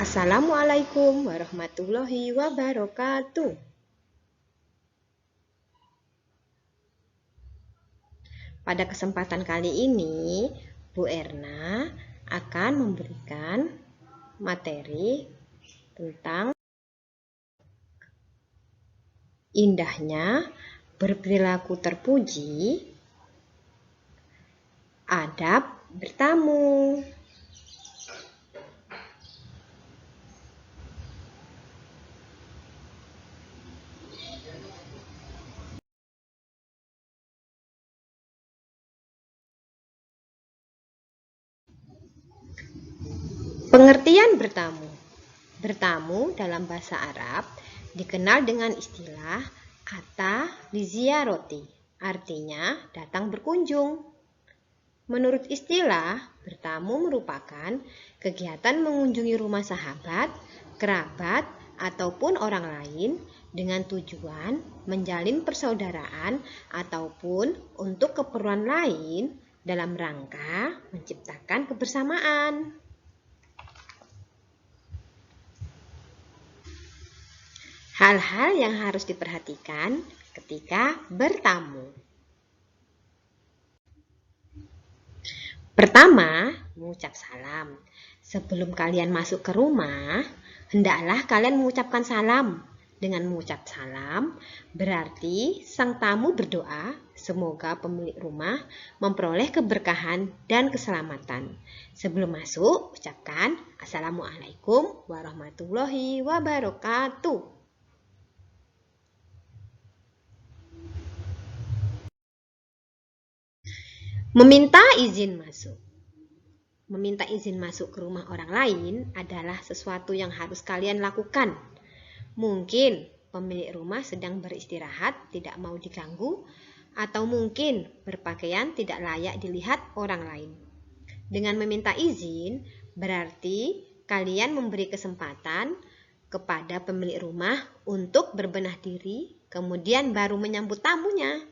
Assalamualaikum warahmatullahi wabarakatuh. Pada kesempatan kali ini, Bu Erna akan memberikan materi tentang indahnya berperilaku terpuji, adab bertamu. Pengertian bertamu. Bertamu dalam bahasa Arab dikenal dengan istilah ata liziaroti, artinya datang berkunjung. Menurut istilah, bertamu merupakan kegiatan mengunjungi rumah sahabat, kerabat, ataupun orang lain dengan tujuan menjalin persaudaraan ataupun untuk keperluan lain dalam rangka menciptakan kebersamaan. Hal-hal yang harus diperhatikan ketika bertamu. Pertama, mengucap salam. Sebelum kalian masuk ke rumah, hendaklah kalian mengucapkan salam. Dengan mengucap salam, berarti sang tamu berdoa, semoga pemilik rumah memperoleh keberkahan dan keselamatan. Sebelum masuk, ucapkan Assalamualaikum warahmatullahi wabarakatuh. Meminta izin masuk. Meminta izin masuk ke rumah orang lain adalah sesuatu yang harus kalian lakukan. Mungkin pemilik rumah sedang beristirahat, tidak mau diganggu, atau mungkin berpakaian tidak layak dilihat orang lain. Dengan meminta izin, berarti kalian memberi kesempatan kepada pemilik rumah untuk berbenah diri, kemudian baru menyambut tamunya.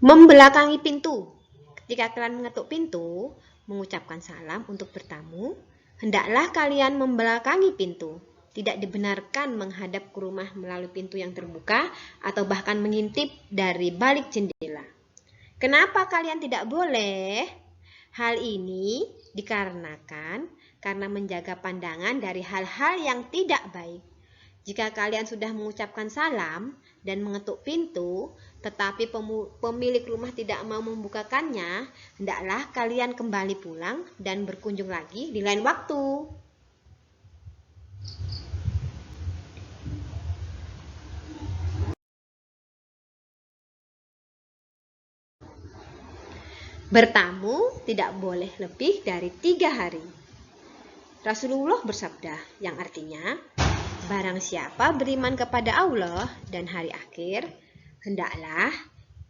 Membelakangi pintu. Ketika kalian mengetuk pintu, mengucapkan salam untuk bertamu, hendaklah kalian membelakangi pintu. Tidak dibenarkan menghadap ke rumah melalui pintu yang terbuka atau bahkan mengintip dari balik jendela. Kenapa kalian tidak boleh? Hal ini dikarenakan karena menjaga pandangan dari hal-hal yang tidak baik. Jika kalian sudah mengucapkan salam dan mengetuk pintu, tetapi pemilik rumah tidak mau membukakannya, hendaklah kalian kembali pulang dan berkunjung lagi di lain waktu. Bertamu tidak boleh lebih dari 3 hari. Rasulullah bersabda, yang artinya, barang siapa beriman kepada Allah dan hari akhir, hendaklah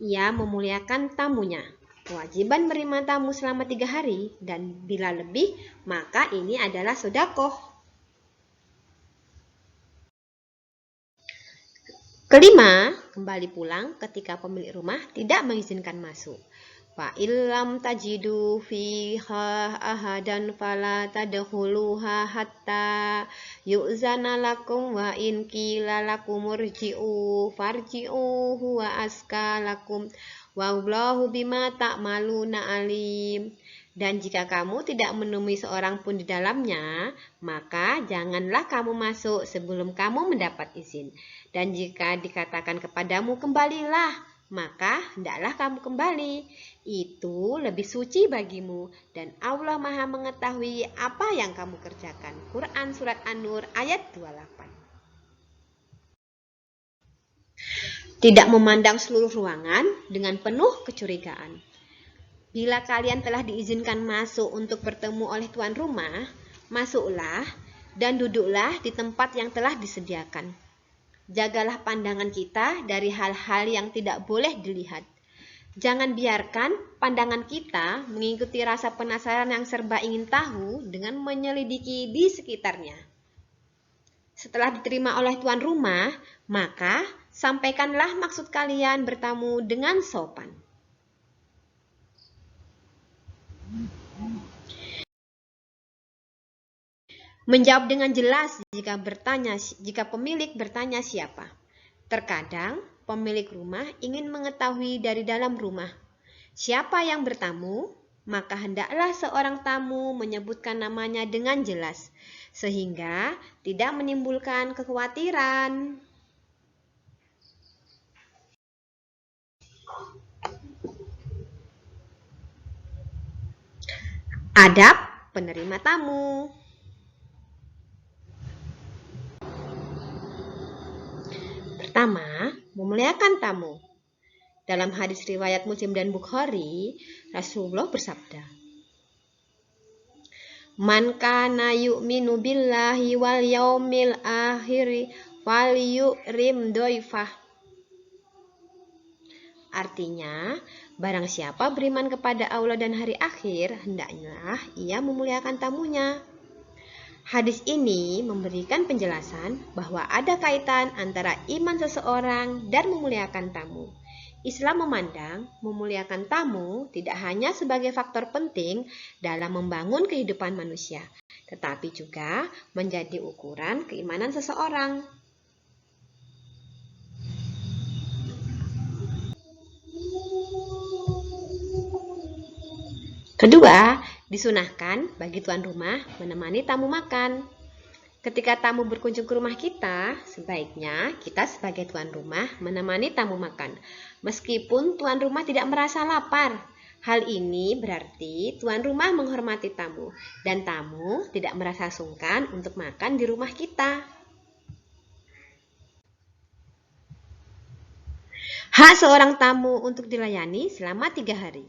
ia memuliakan tamunya. Kewajiban menerima tamu selama 3 hari, dan bila lebih, maka ini adalah sedekah. Kelima, kembali pulang ketika pemilik rumah tidak mengizinkan masuk. Fa illam tajidu fiha ahadan fala tadkhuluha hatta yu'zana lakum wa in qila lakum irji'u farji'u huwa aska lakum wallahu bima ta'maluna alim. Dan jika kamu tidak menemui seorang pun di dalamnya, maka janganlah kamu masuk sebelum kamu mendapat izin. Dan jika dikatakan kepadamu kembalilah, maka hendaklah kamu kembali. Itu lebih suci bagimu dan Allah Maha mengetahui apa yang kamu kerjakan. Quran Surat An-Nur ayat 28. Tidak memandang seluruh ruangan dengan penuh kecurigaan. Bila kalian telah diizinkan masuk untuk bertemu oleh tuan rumah, masuklah dan duduklah di tempat yang telah disediakan. Jagalah pandangan kita dari hal-hal yang tidak boleh dilihat. Jangan biarkan pandangan kita mengikuti rasa penasaran yang serba ingin tahu dengan menyelidiki di sekitarnya. Setelah diterima oleh tuan rumah, maka sampaikanlah maksud kalian bertamu dengan sopan. Menjawab dengan jelas jika pemilik bertanya siapa. Terkadang pemilik rumah ingin mengetahui dari dalam rumah siapa yang bertamu, maka hendaklah seorang tamu menyebutkan namanya dengan jelas, sehingga tidak menimbulkan kekhawatiran. Adab penerima tamu. Pertama, memuliakan tamu. Dalam hadis riwayat Muslim dan Bukhari, Rasulullah bersabda, "Man kana yu'minu billahi wal yaumil akhiri wal yu'rim doifah." Artinya, barang siapa beriman kepada Allah dan hari akhir, hendaknya ia memuliakan tamunya. Hadis ini memberikan penjelasan bahwa ada kaitan antara iman seseorang dan memuliakan tamu. Islam memandang memuliakan tamu tidak hanya sebagai faktor penting dalam membangun kehidupan manusia, tetapi juga menjadi ukuran keimanan seseorang. Kedua, disunahkan bagi tuan rumah menemani tamu makan. Ketika tamu berkunjung ke rumah kita, sebaiknya kita sebagai tuan rumah menemani tamu makan, meskipun tuan rumah tidak merasa lapar. Hal ini berarti tuan rumah menghormati tamu, dan tamu tidak merasa sungkan untuk makan di rumah kita. Hak seorang tamu untuk dilayani selama 3 hari.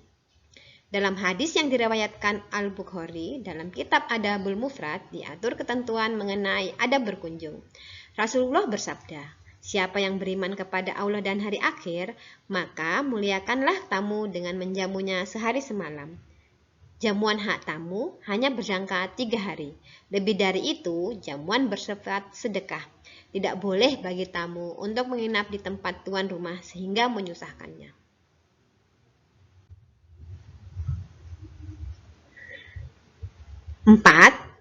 Dalam hadis yang diriwayatkan Al-Bukhari dalam kitab Adabul Mufrad diatur ketentuan mengenai adab berkunjung. Rasulullah bersabda, "Siapa yang beriman kepada Allah dan hari akhir, maka muliakanlah tamu dengan menjamunya sehari semalam." Jamuan hak tamu hanya berjangka 3 hari. Lebih dari itu, jamuan bersifat sedekah. Tidak boleh bagi tamu untuk menginap di tempat tuan rumah sehingga menyusahkannya. 4.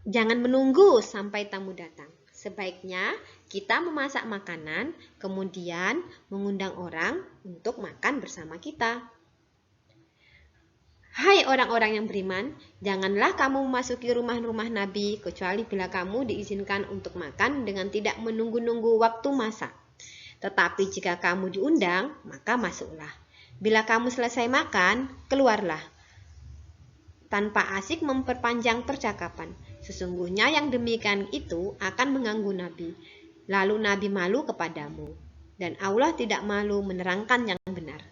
Jangan menunggu sampai tamu datang. Sebaiknya kita memasak makanan, kemudian mengundang orang untuk makan bersama kita. Hai orang-orang yang beriman, janganlah kamu memasuki rumah-rumah Nabi kecuali bila kamu diizinkan untuk makan dengan tidak menunggu-nunggu waktu masak. Tetapi jika kamu diundang, maka masuklah. Bila kamu selesai makan, keluarlah. Tanpa asik memperpanjang percakapan. Sesungguhnya yang demikian itu akan mengganggu Nabi. Lalu Nabi malu kepadamu. Dan Allah tidak malu menerangkan yang benar.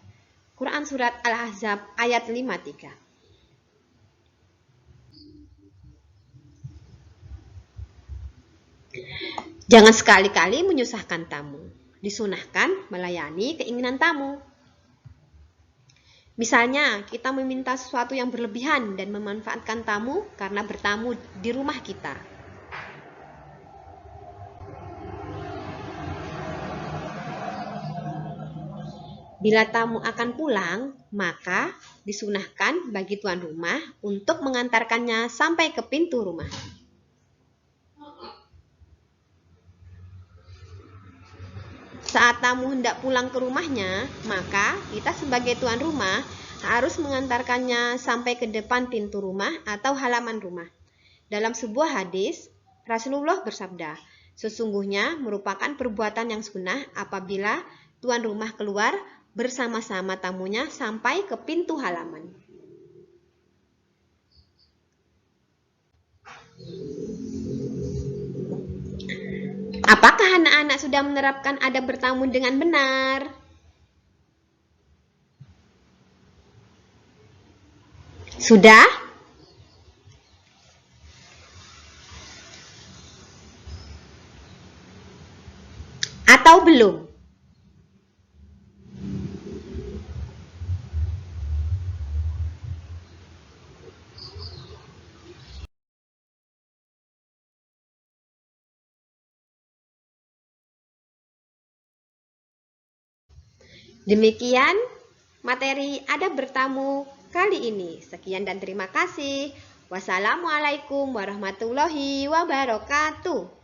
Quran Surat Al-Ahzab ayat 53. Jangan sekali-kali menyusahkan tamu. Disunahkan melayani keinginan tamu. Misalnya, kita meminta sesuatu yang berlebihan dan memanfaatkan tamu karena bertamu di rumah kita. Bila tamu akan pulang, maka disunahkan bagi tuan rumah untuk mengantarkannya sampai ke pintu rumah. Saat tamu hendak pulang ke rumahnya, maka kita sebagai tuan rumah harus mengantarkannya sampai ke depan pintu rumah atau halaman rumah. Dalam sebuah hadis, Rasulullah bersabda, "Sesungguhnya merupakan perbuatan yang sunnah apabila tuan rumah keluar bersama-sama tamunya sampai ke pintu halaman." Apakah anak-anak sudah menerapkan adab bertamu dengan benar? Sudah? Atau belum? Demikian materi adab bertamu kali ini. Sekian dan terima kasih. Wassalamualaikum warahmatullahi wabarakatuh.